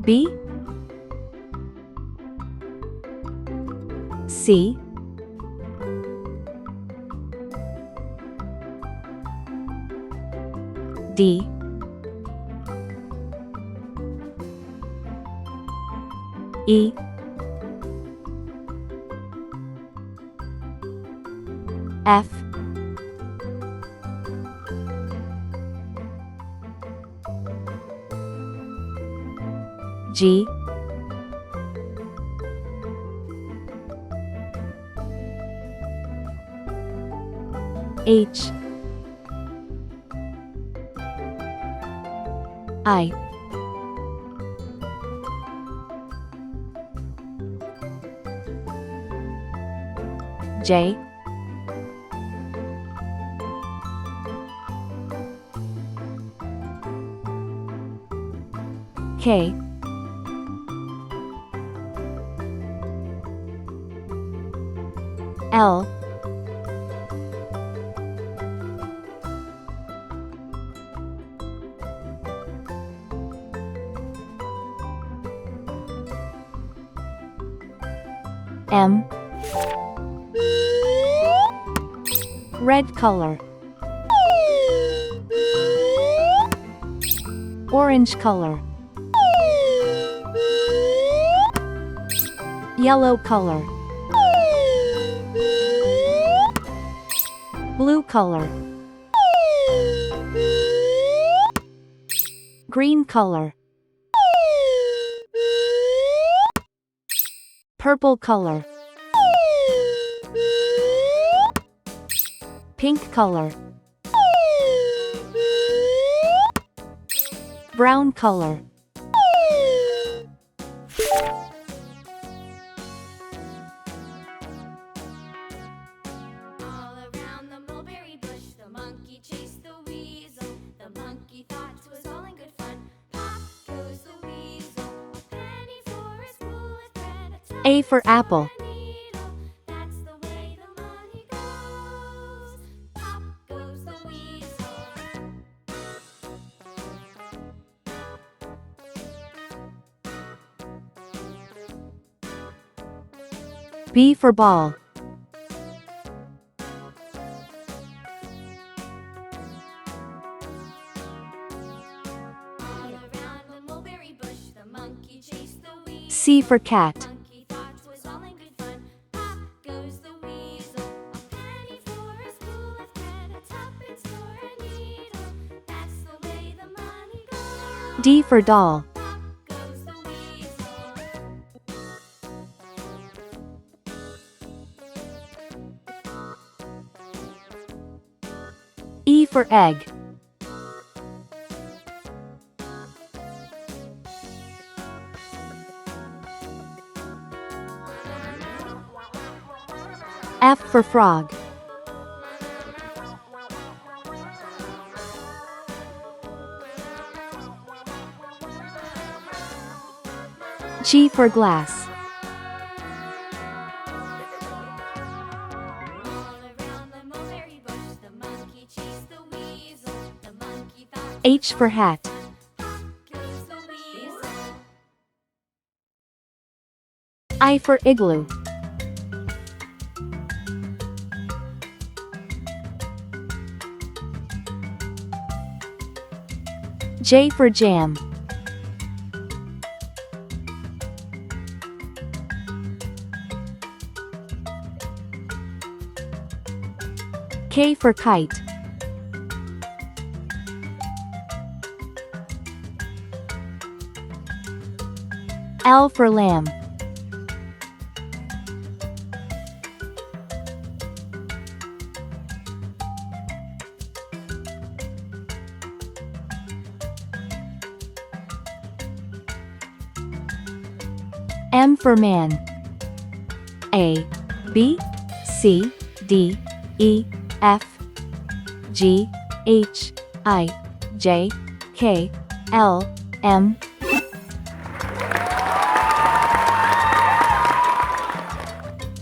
B C D E F G H I J K L M red color, orange color, yellow color, blue color, green color, purple color, pink color, brown color. All around the mulberry bush, the monkey chased the weasel. The monkey thought 'twas all in good fun. Pop goes the weasel, a penny for his spool of bread. A for apple. That's the way the money goes. Pop goes the weasel. B for ball. All around the mulberry bush, the monkey chased the weasel. C for cat. Monkey thought 'twas all in good fun. Pop goes the weasel, a penny for a spool of thread, a tuppence for a needle. That's the way the money goes. D for doll. Pop goes the weasel. E for egg. F for frog. G for glass. All around the mulberry bush, the monkey chased the weasel. The monkey thought H for hat. pop goes the weasel. I for igloo. J for jam. K for kite. L for lamb. M for man. A, B, C, D, E, F, G, H, I, J, K, L, M,